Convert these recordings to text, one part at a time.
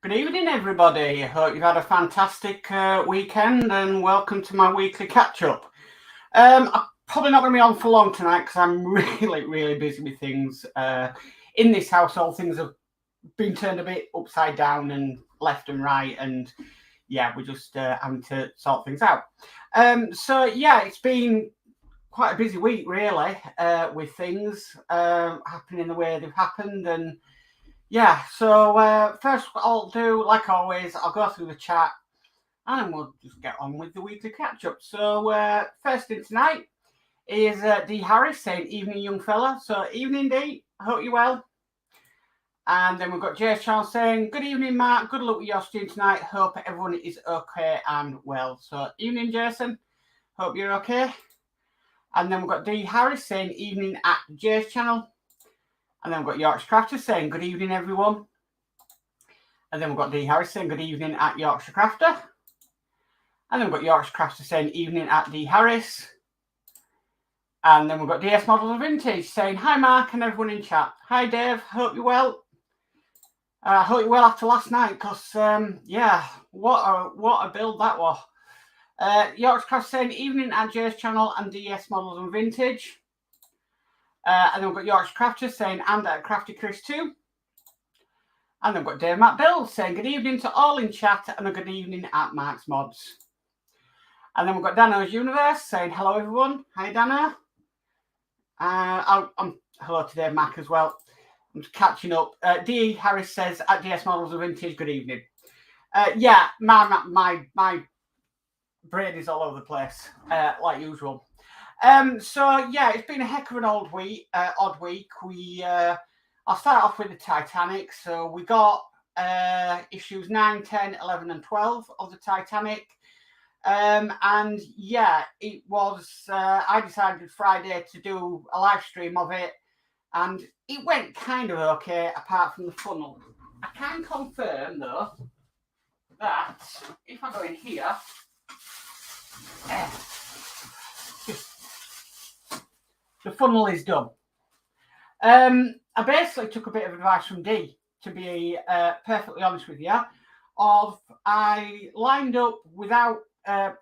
Good evening, everybody. I hope you've had a fantastic weekend and welcome to my weekly catch-up. I'm probably not going to be on for long tonight because I'm really busy with things. In this household, things have been turned a bit upside down and left and right, and yeah, we're just having to sort things out. It's been quite a busy week, really, with things happening the way they've happened. And yeah, so first I'll do, like always, I'll go through the chat and then we'll just get on with the weekly catch-up. So first in tonight is D. Harris saying, evening, young fella. So evening, D. I hope you're well. And then we've got Jay Charles saying, good evening, Mark. Good luck with your stream tonight. Hope everyone is okay and well. So evening, Jason. Hope you're okay. And then we've got D. Harris saying, evening at Jay's channel. And then we've got Yorkshire Crafter saying, good evening, everyone. And then we've got D. Harris saying, good evening at Yorkshire Crafter. And then we've got Yorkshire Crafter saying, evening at D. Harris. And then we've got DS Models of Vintage saying, hi, Mark, and everyone in chat. Hi, Dave. Hope you're well. I hope you're well after last night because, what a build that was. Yorkshire Crafter saying, evening at Jay's channel and DS Models and Vintage. And then we've got Yorkshire Crafter saying, and at Crafty Chris too. And then we've got Dave Matt Bill saying, good evening to all in chat and a good evening at Mark's Modz. And then we've got Dano's Universe saying, hello, everyone. Hi, Dano. Hello to Dave Mack as well. I'm just catching up. D. Harris says, at DS Models of Vintage, good evening. My brain is all over the place, like usual. It's been a heck of an odd week. I'll start off with the Titanic. So we got issues 9, 10, 11 and 12 of the Titanic. It was, I decided Friday to do a live stream of it, and it went kind of okay apart from the funnel. I can confirm though that if I go in here, the funnel is done. I basically took a bit of advice from D, to be perfectly honest with you. I lined up without, I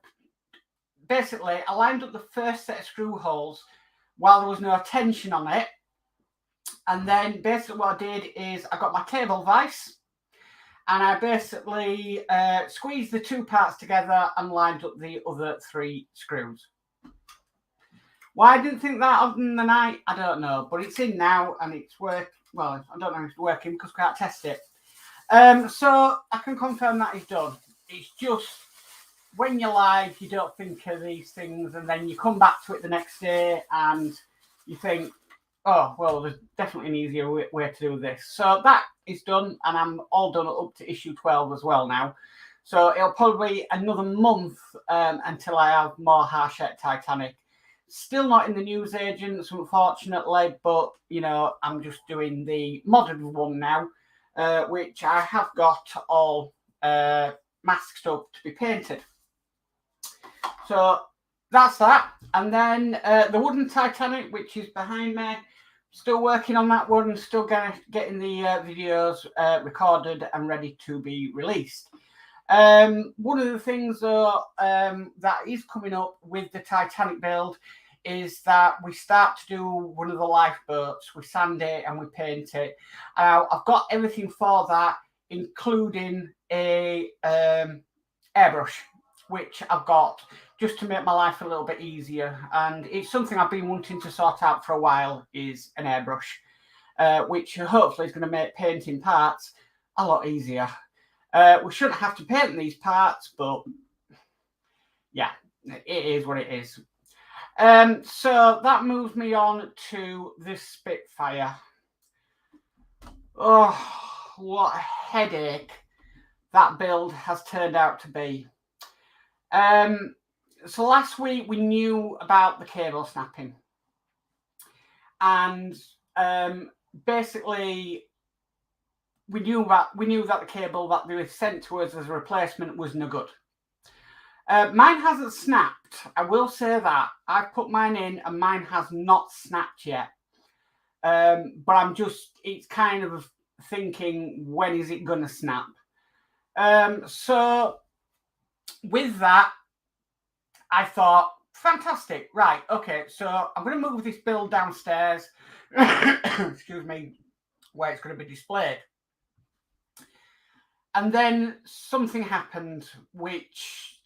lined up the first set of screw holes while there was no tension on it. And then basically what I did is I got my table vise and I basically squeezed the two parts together and lined up the other 3 screws. Why I didn't think that of in the night, I don't know. But it's in now and it's work. Well, I don't know if it's working because we can't test it. So I can confirm that is done. It's just when you're live, you don't think of these things, and then you come back to it the next day and you think, oh, well, there's definitely an easier way to do this. So that is done, and I'm all done up to issue 12 as well now. So it'll probably be another month until I have more Harshette Titanic. Still not in the newsagents, unfortunately, but, you know, I'm just doing the modern one now, which I have got all masked up to be painted. So that's that. And then the wooden Titanic, which is behind me, still working on that one, still getting the videos recorded and ready to be released. One of the things that is coming up with the Titanic build is that we start to do one of the lifeboats. We sand it and we paint it. I've got everything for that, including a airbrush, which I've got just to make my life a little bit easier. And it's something I've been wanting to sort out for a while, is an airbrush, which hopefully is going to make painting parts a lot easier. We shouldn't have to paint these parts, but yeah, it is what it is. So that moves me on to this Spitfire. Oh, what a headache that build has turned out to be. So last week we knew about the cable snapping, and basically we knew that the cable that they were sent to us as a replacement was no good. Mine hasn't snapped. I will say that. I've put mine in and mine has not snapped yet. But it's kind of thinking, when is it going to snap? So with that, I thought, fantastic. Right, okay, so I'm going to move this build downstairs. Excuse me, where it's going to be displayed. And then something happened, which,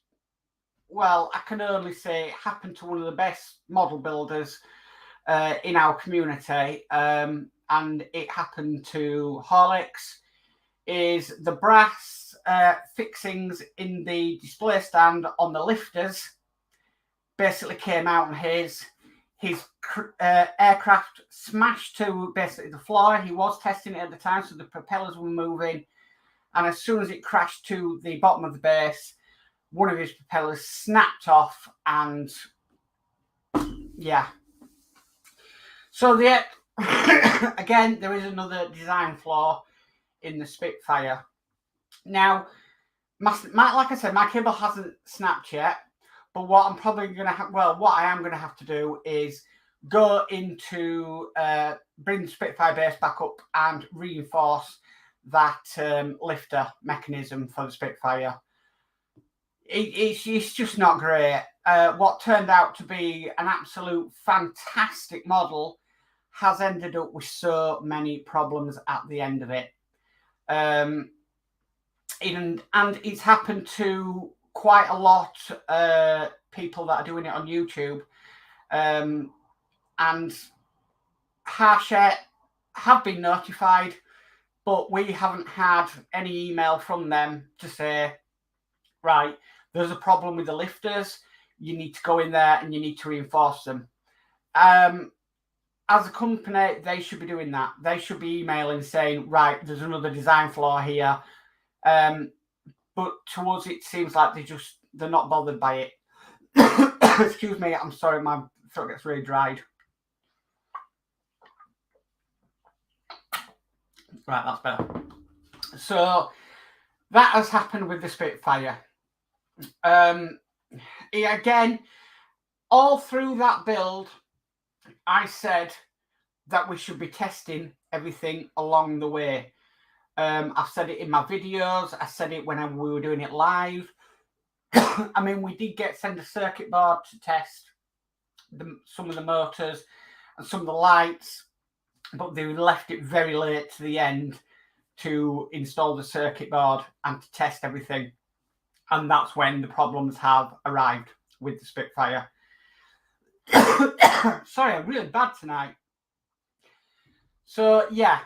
well, I can only say happened to one of the best model builders in our community, and it happened to Horlicks. Is the brass fixings in the display stand on the lifters basically came out, and his aircraft smashed to basically the floor. He was testing it at the time, so the propellers were moving, and as soon as it crashed to the bottom of the base, one of his propellers snapped off, and yeah. So again, there is another design flaw in the Spitfire. Now, like I said, my cable hasn't snapped yet, but what I'm probably going to have, what I am going to have to do is go into, bring the Spitfire base back up and reinforce that lifter mechanism for the Spitfire. It's just not great. What turned out to be an absolute fantastic model has ended up with so many problems at the end of it. And it's happened to quite a lot people that are doing it on YouTube. And Hachette have been notified, but we haven't had any email from them to say, right, there's a problem with the lifters. You need to go in there and you need to reinforce them. As a company, they should be doing that. They should be emailing saying, right, there's another design flaw here. But to us, it seems like they're not bothered by it. Excuse me, I'm sorry, my throat gets really dried. Right, that's better. So that has happened with the Spitfire. Again, all through that build, I said that we should be testing everything along the way. I've said it in my videos. I said it when we were doing it live. I mean, we did send a circuit board to test some of the motors and some of the lights, but they left it very late to the end to install the circuit board and to test everything. And that's when the problems have arrived with the Spitfire. Sorry, I'm really bad tonight. So, yeah,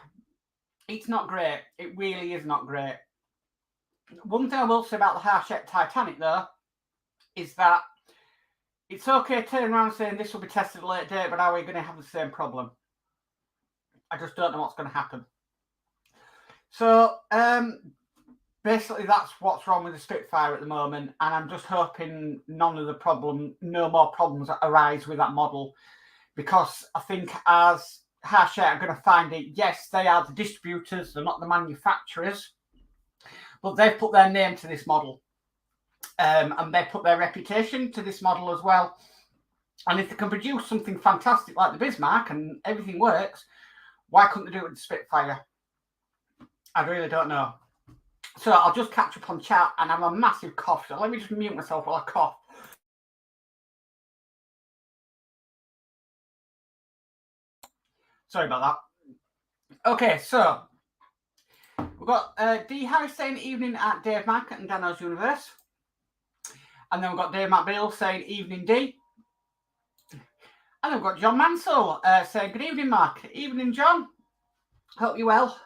it's not great. It really is not great. One thing I will say about the Hachette Titanic, though, is that it's okay turning around saying this will be tested at a later date, but are we going to have the same problem? I just don't know what's going to happen. So, basically, that's what's wrong with the Spitfire at the moment, and I'm just hoping no more problems arise with that model, because I think as Hachette are going to find it, yes, they are the distributors, they're not the manufacturers, but they've put their name to this model, and they put their reputation to this model as well. And if they can produce something fantastic like the Bismarck and everything works, why couldn't they do it with the Spitfire? I really don't know. So I'll just catch up on chat, and I have a massive cough. So let me just mute myself while I cough. Sorry about that. Okay, so we've got D. Harris saying evening at Dave Mack and Dano's Universe. And then we've got Dave McBeal saying evening D. And then we've got John Mansell saying good evening, Mark. Evening, John. Hope you're well.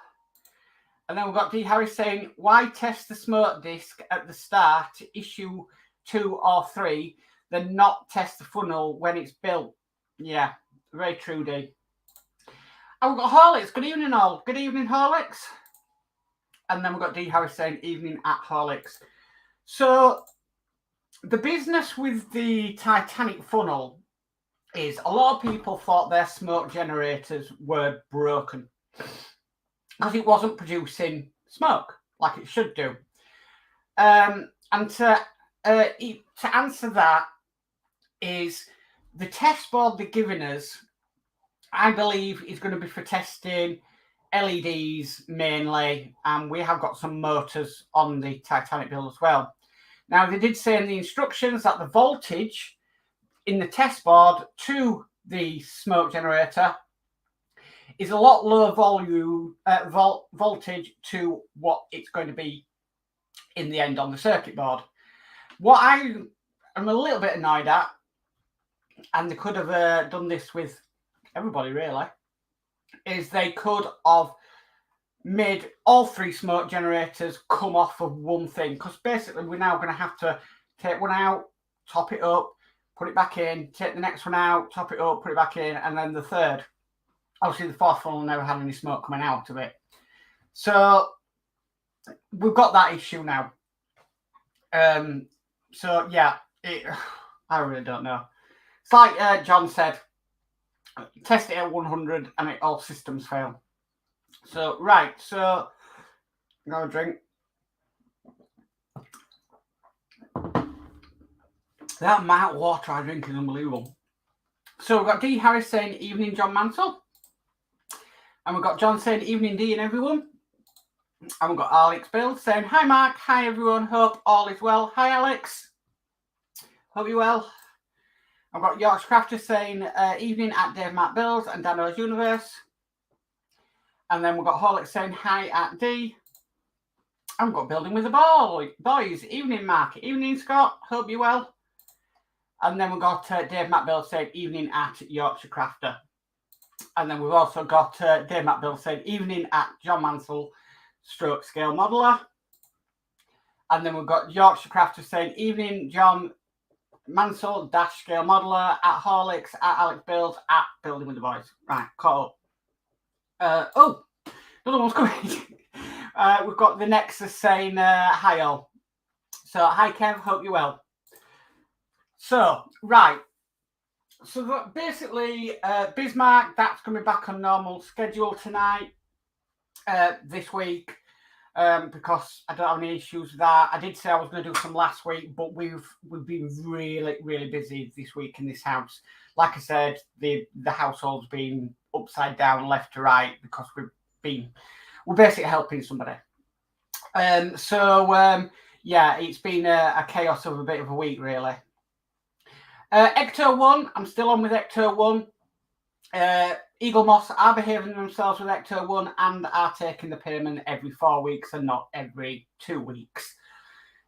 And then we've got D. Harris saying, why test the smoke disc at the start, issue 2 or 3, then not test the funnel when it's built? Yeah, very true, D. And we've got Horlicks. Good evening, all. Good evening, Horlicks. And then we've got D. Harris saying, evening at Horlicks. So the business with the Titanic funnel is a lot of people thought their smoke generators were broken, as it wasn't producing smoke like it should do. And to answer that is the test board they're giving us, I believe, is going to be for testing LEDs mainly, and we have got some motors on the Titanic build as well. Now, they did say in the instructions that the voltage in the test board to the smoke generator is a lot lower voltage to what it's going to be in the end on the circuit board. What I am a little bit annoyed at, and they could have done this with everybody really, is they could have made all 3 smoke generators come off of one thing, because basically we're now going to have to take one out, top it up, put it back in, take the next one out, top it up, put it back in, and then the third. Obviously, the fourth one will never have any smoke coming out of it. So we've got that issue now. So yeah, I really don't know. It's like John said, test it at 100 and all systems fail. So, right, so I'm going to drink. That amount of water I drink is unbelievable. So we've got D. Harris saying, evening, John Mansell. And we've got John saying, evening, D and everyone. And we've got Alex Bill saying, hi, Mark. Hi, everyone. Hope all is well. Hi, Alex. Hope you're well. I've got Yorkshire Crafter saying, evening at Dave Matt Bills and Dano's Universe. And then we've got Horlick saying, hi at D. And we've got Building with the Boys. Evening, Mark. Evening, Scott. Hope you're well. And then we've got Dave Matt Bills saying, evening at Yorkshire Crafter. And then we've also got Dave Matt Bills saying, evening at John Mansell, Stroke Scale Modeler. And then we've got Yorkshire Crafter saying, evening, John Mansell, Dash Scale Modeler, at Horlicks, at Alex Bills, at Building with the Boys. Right, caught up. Oh, another one's coming. We've got the Nexus saying, hi all. So, hi Kev, hope you're well. So, right. So, basically, Bismarck, that's coming back on normal schedule tonight, this week, because I don't have any issues with that. I did say I was going to do some last week, but we've been really, really busy this week in this house. Like I said, the household's been upside down, left to right, because we're basically helping somebody. Yeah, it's been a chaos of a bit of a week, really. Ecto 1, I'm still on with Ecto 1. Eagle Moss are behaving themselves with Ecto 1 and are taking the payment every 4 weeks and not every 2 weeks.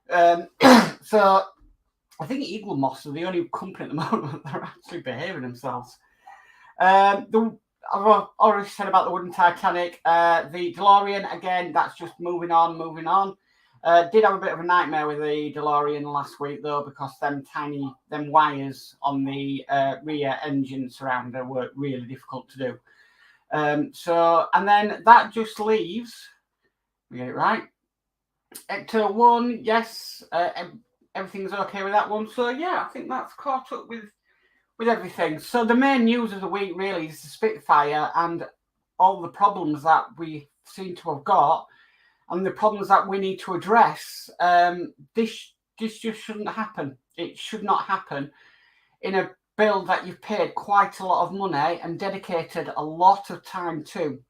So I think Eagle Moss are the only company at the moment that are actually behaving themselves. I've already said about the wooden Titanic. The DeLorean, again, that's just moving on. Did have a bit of a nightmare with the DeLorean last week, though, because them wires on the rear engine surrounder were really difficult to do. And then that just leaves, we get it right, Ecto 1, yes, everything's okay with that one. So, yeah, I think that's caught up with everything. So the main news of the week really is the Spitfire and all the problems that we seem to have got and the problems that we need to address. This just shouldn't happen. It should not happen in a build that you've paid quite a lot of money and dedicated a lot of time to.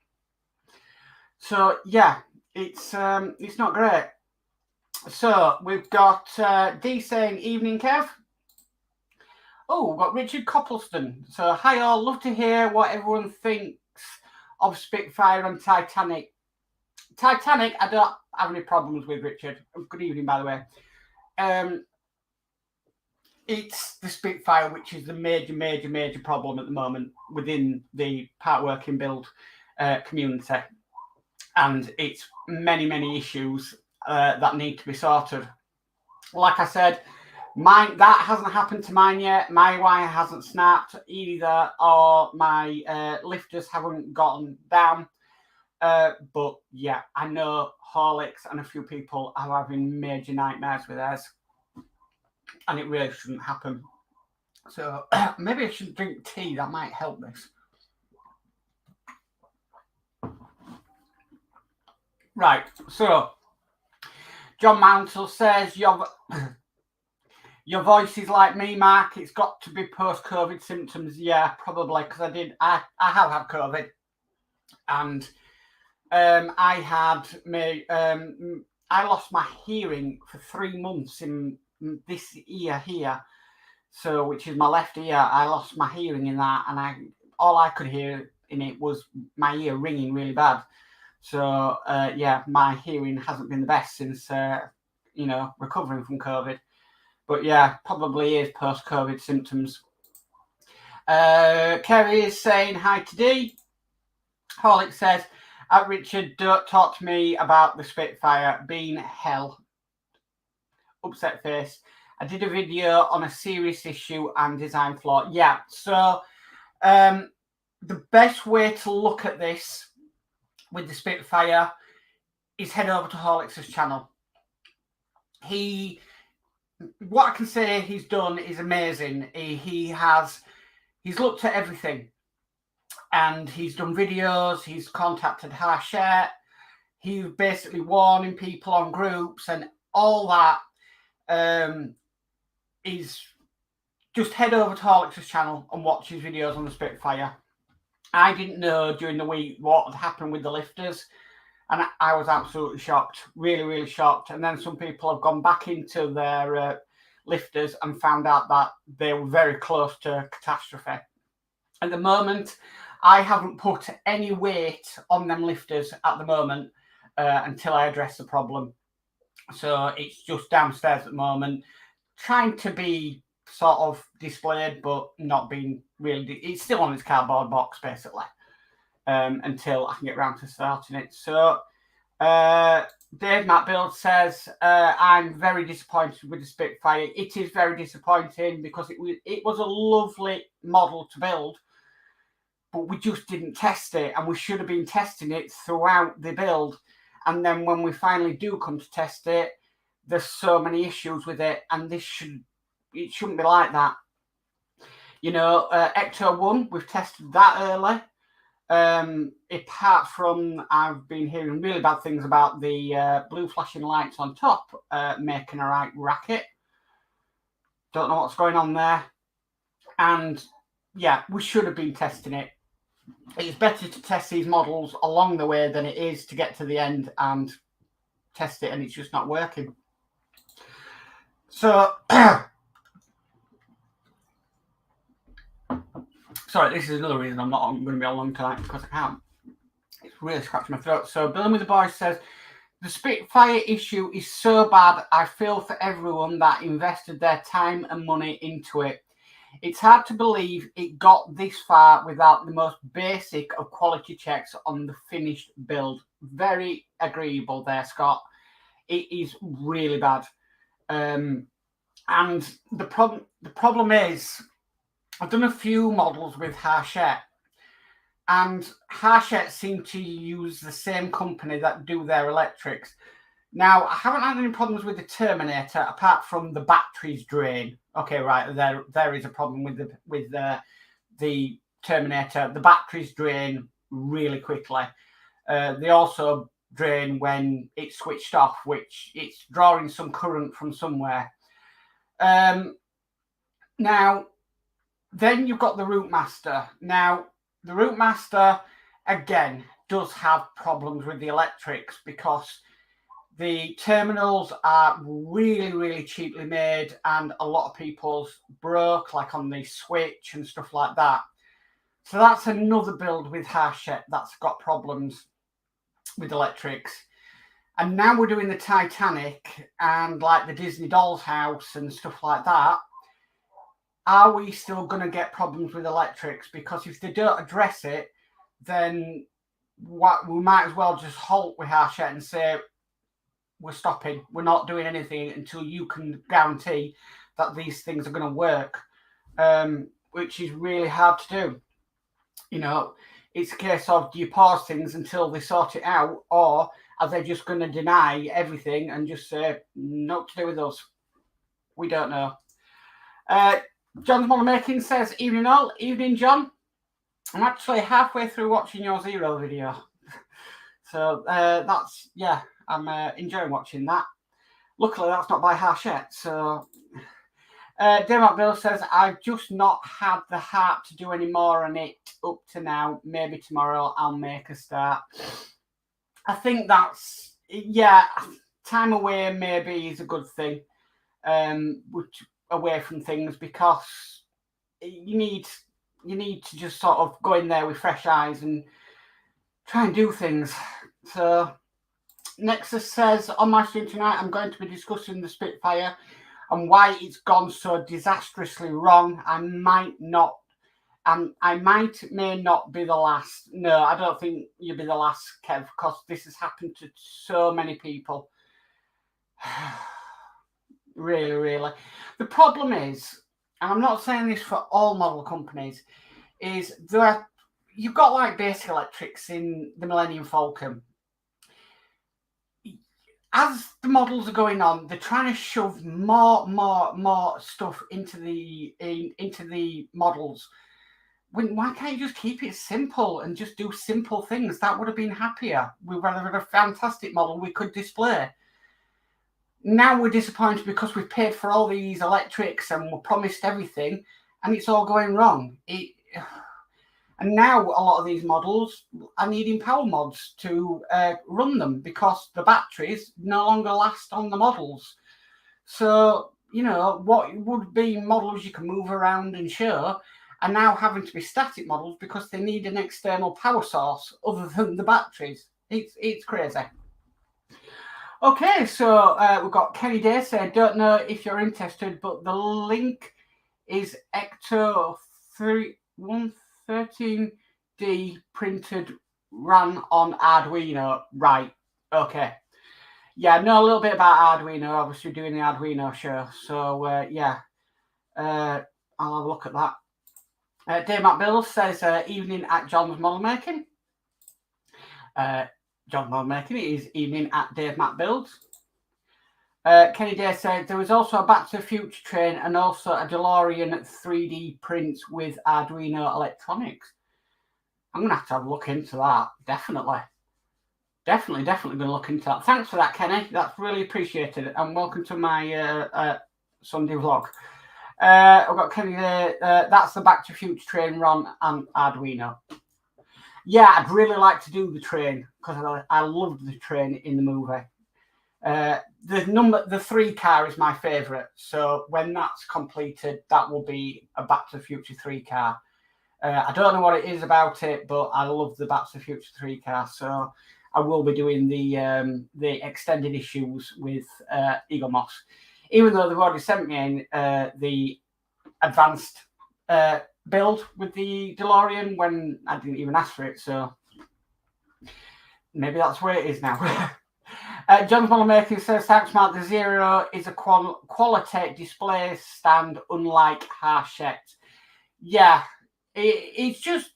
So yeah, it's not great. So we've got D saying, evening Kev. Oh, we've got Richard Coppleston. So hi all, love to hear what everyone thinks of Spitfire and Titanic. Titanic, I don't have any problems with, Richard. Good evening, by the way. It's the Spitfire, which is the major problem at the moment within the part working build community. And it's many issues that need to be sorted. Like I said, that hasn't happened to mine yet. My wire hasn't snapped either, or my lifters haven't gotten down. But yeah, I know Horlicks and a few people are having major nightmares with theirs, and it really shouldn't happen. So maybe I should drink tea. That might help this. Right. So John Mansell says your voice is like me, Mark. It's got to be post-COVID symptoms. Yeah, probably, because I have had COVID, and I lost my hearing for 3 months in this ear here. So, which is my left ear. I lost my hearing in that, and all I could hear in it was my ear ringing really bad. So, yeah, my hearing hasn't been the best since, recovering from COVID. But yeah, probably is post-COVID symptoms. Kerry is saying hi to Dee. Horlick says, Richard, don't talk to me about the Spitfire being hell. Upset face. I did a video on a serious issue and design flaw. Yeah, so the best way to look at this with the Spitfire is head over to Horlick's channel. What I can say he's done is amazing. He's looked at everything, and he's done videos. He's contacted Hachette. He's basically warning people on groups and all that. Is just head over to Horlick's channel and watch his videos on the Spitfire. I didn't know during the week what had happened with the lifters, and I was absolutely shocked, really, really shocked. And then some people have gone back into their lifters and found out that they were very close to catastrophe. At the moment, I haven't put any weight on them lifters at the moment until I address the problem. So it's just downstairs at the moment, trying to be sort of displayed, but not being really. It's still on its cardboard box, basically, until I can get around to starting it. So Dave Matt Build says, I'm very disappointed with the Spitfire. It is very disappointing because it was a lovely model to build, but we just didn't test it, and we should have been testing it throughout the build. And then when we finally do come to test it, there's so many issues with it, and it shouldn't be like that. You know, Ecto 1, we've tested that early. Apart from, I've been hearing really bad things about the blue flashing lights on top making a right racket. Don't know what's going on there. And yeah, we should have been testing it. It's better to test these models along the way than it is to get to the end and test it and it's just not working. So, sorry, this is another reason I'm not going to be on long tonight, because I can't. It's really scratching my throat. So, Billing with the Boys says, the Spitfire issue is so bad, I feel for everyone that invested their time and money into it. It's hard to believe it got this far without the most basic of quality checks on the finished build. Very agreeable there, Scott. It is really bad. And the problem is, I've done a few models with Hachette, and Hachette seem to use the same company that do their electrics. Now, I haven't had any problems with the Terminator apart from the batteries drain. Okay, right, there is a problem with the Terminator. The batteries drain really quickly. They also drain when it's switched off, which it's drawing some current from somewhere. Now, then you've got the Routemaster. Now, the Routemaster, again, does have problems with the electrics because the terminals are really, really cheaply made, and a lot of people's broke, like on the switch and stuff like that. So that's another build with Hachette that's got problems with electrics. And now we're doing the Titanic and like the Disney Doll's House and stuff like that. Are we still going to get problems with electrics? Because if they don't address it, then we might as well just halt with Hachette and say, we're stopping. We're not doing anything until you can guarantee that these things are going to work, which is really hard to do. You know, it's a case of, do you pause things until they sort it out, or are they just going to deny everything and just say, not to do with us? We don't know. John's Model Making says, evening all. Evening, John. I'm actually halfway through watching your Zero video. So that's, yeah, I'm enjoying watching that. Luckily, that's not by Hachette. So, Demont Bill says, I've just not had the heart to do any more on it up to now. Maybe tomorrow I'll make a start. I think that's, yeah, time away maybe is a good thing, which away from things, because you need to just sort of go in there with fresh eyes and try and do things. So Nexus says, on my stream tonight, I'm going to be discussing the Spitfire and why it's gone so disastrously wrong. I may not be the last. No, I don't think you'll be the last, Kev, because this has happened to so many people. Really, really. The problem is, and I'm not saying this for all model companies, is you've got like basic electrics in the Millennium Falcon. As the models are going on, they're trying to shove more stuff into the models. Why can't you just keep it simple and just do simple things? That would have been happier. We would have had a fantastic model we could display. Now we're disappointed because we've paid for all these electrics and we're promised everything, and it's all going wrong. And now a lot of these models are needing power mods to run them because the batteries no longer last on the models. So, what would be models you can move around and show are now having to be static models because they need an external power source other than the batteries. It's crazy. Okay, so we've got Kenny Day saying, don't know if you're interested, but the link is Ecto 113D printed, ran on Arduino. Right, okay. Yeah, I know a little bit about Arduino, obviously doing the Arduino show. So, yeah, I'll have a look at that. Dave McBill says, evening at John's Model Making. John Model Making is evening at Dave McBuilds. Kenny Day said, there was also a Back to the Future train and also a DeLorean 3D print with Arduino electronics. I'm going to have a look into that. Definitely going to look into that. Thanks for that, Kenny. That's really appreciated. And welcome to my Sunday vlog. I've got Kenny there. That's the Back to the Future train run and Arduino. Yeah, I'd really like to do the train because I loved the train in the movie. The 3 car is my favourite. So when that's completed, that will be a Back to the Future 3 car. I don't know what it is about it, but I love the Back to the Future 3 car. So I will be doing the extended issues with Eagle Moss, even though they've already sent me in the advanced build with the DeLorean when I didn't even ask for it. So maybe that's where it is now. John's Model Making says, thanks, Mark. The Zero is a quality display stand, unlike Harshette. Yeah, it's just,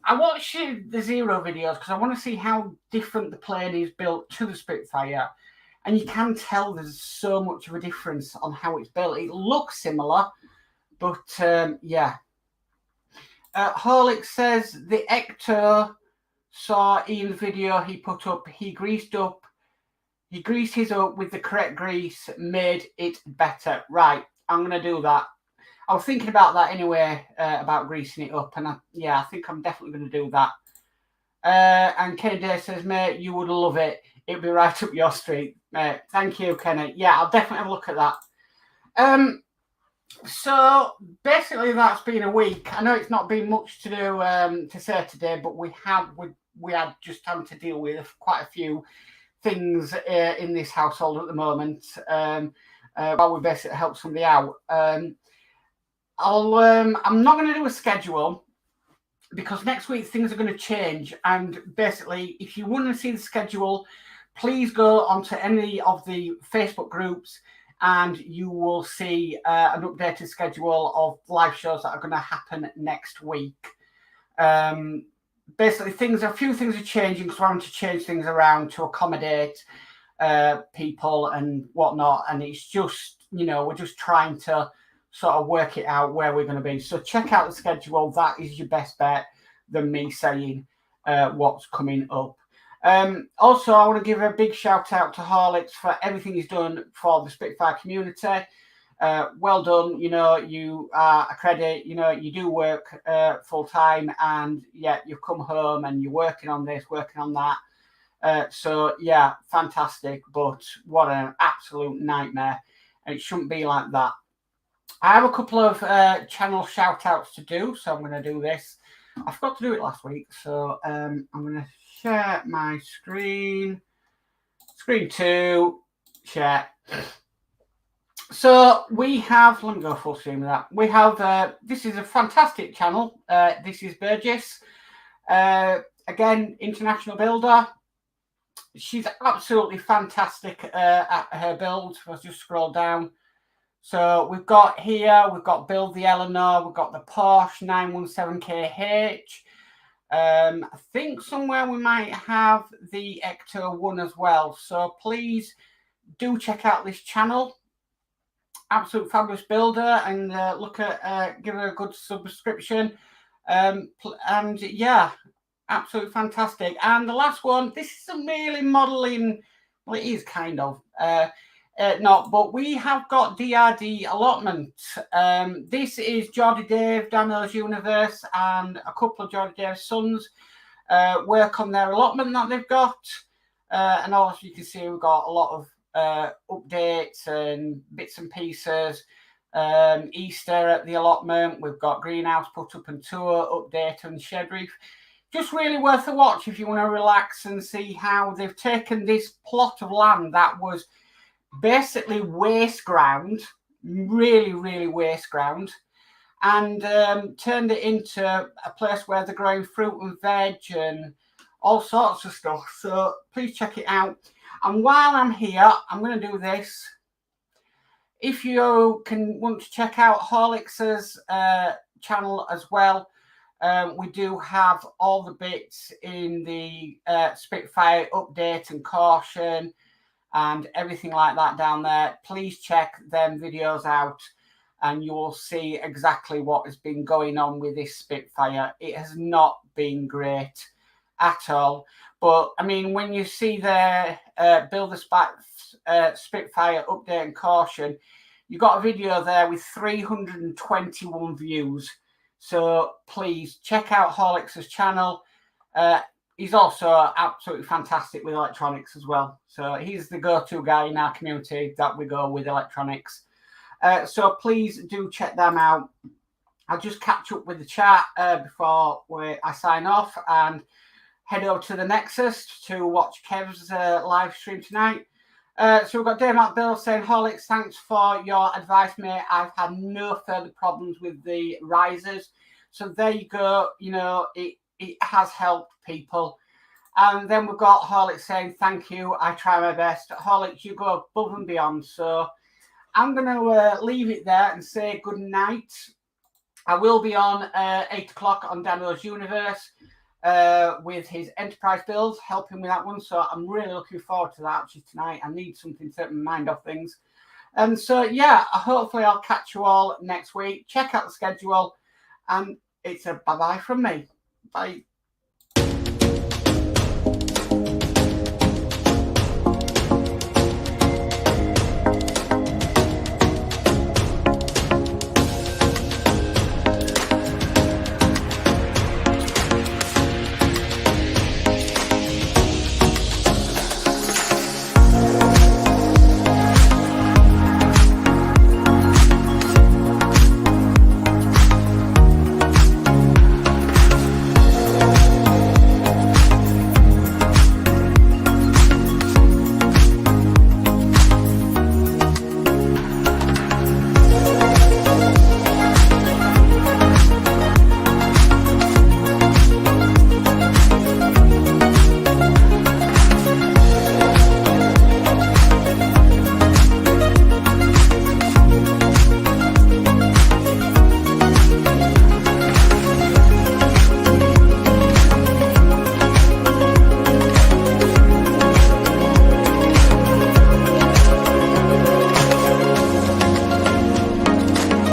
I watch the Zero videos because I want to see how different the plane is built to the Spitfire. And you can tell there's so much of a difference on how it's built. It looks similar, but yeah. Horlick says, the Ecto saw Ian's video he put up. He greased his up with the correct grease, made it better. Right, I'm going to do that. I was thinking about that anyway, about greasing it up. And I think I'm definitely going to do that. And Kenny Day says, mate, you would love it. It'd be right up your street. Mate, thank you, Kenny. Yeah, I'll definitely have a look at that. So basically that's been a week. I know it's not been much to do to say today, but we had just having to deal with quite a few things in this household at the moment while we basically help somebody out. I'm not going to do a schedule because next week things are going to change, and basically if you want to see the schedule, please go onto any of the Facebook groups and you will see an updated schedule of live shows that are going to happen next week. Basically, a few things are changing because we're having to change things around to accommodate people and whatnot. And it's just, we're just trying to sort of work it out where we're going to be. So check out the schedule. That is your best bet than me saying what's coming up. Also, I want to give a big shout out to Horlicks for everything he's done for the Spitfire community. Well done. You are a credit. You do work full time, and yeah, you've come home and you're working on this, working on that. So yeah, fantastic, but what an absolute nightmare. It shouldn't be like that. I have a couple of channel shout outs to do, so I'm going to do this. I forgot to do it last week, so I'm going to share my screen. Screen 2, share. So we have, let me go full screen with that. We have, this is a fantastic channel. This is Burgess. Again, international builder. She's absolutely fantastic at her build. Let's just scroll down. So we've got here, we've got Build the Eleanor, we've got the Porsche 917KH. I think somewhere we might have the Ecto 1 as well. So please do check out this channel. Absolute fabulous builder, and look at give her a good subscription. And yeah, absolutely fantastic. And the last one, this isn't really modeling, well, it is kind of. Not, but we have got DRD allotment. This is Geordie Dave, Daniel's Universe, and a couple of Geordie Dave's sons work on their allotment that they've got. And also you can see we've got a lot of updates and bits and pieces. Easter at the allotment. We've got greenhouse put up and tour update and shed roof. Just really worth a watch if you want to relax and see how they've taken this plot of land that was basically waste ground, really waste ground, and turned it into a place where they're growing fruit and veg and all sorts of stuff. So please check it out. And while I'm here, I'm going to do this. If you want to check out Horlicks's channel as well, we do have all the bits in the Spitfire update and caution and everything like that down there. Please check them videos out and you will see exactly what has been going on with this Spitfire. It has not been great at all. But I mean, when you see the Build the Spitfire update and caution, you've got a video there with 321 views. So please check out Horlicks's channel. He's also absolutely fantastic with electronics as well. So he's the go-to guy in our community that we go with electronics. So please do check them out. I'll just catch up with the chat before I sign off and head over to the Nexus to watch Kev's live stream tonight. So we've got Dave Bill saying, Horlicks, thanks for your advice, mate. I've had no further problems with the risers. So there you go. You know, it has helped people. And then we've got Horlicks saying, thank you. I try my best. Horlicks, you go above and beyond. So I'm going to leave it there and say good night. I will be on 8 o'clock on Daniel's Universe with his enterprise builds, helping with that one. So I'm really looking forward to that actually tonight. I need something to take my mind off things. And so, yeah, hopefully I'll catch you all next week. Check out the schedule. And it's a bye-bye from me. Bye.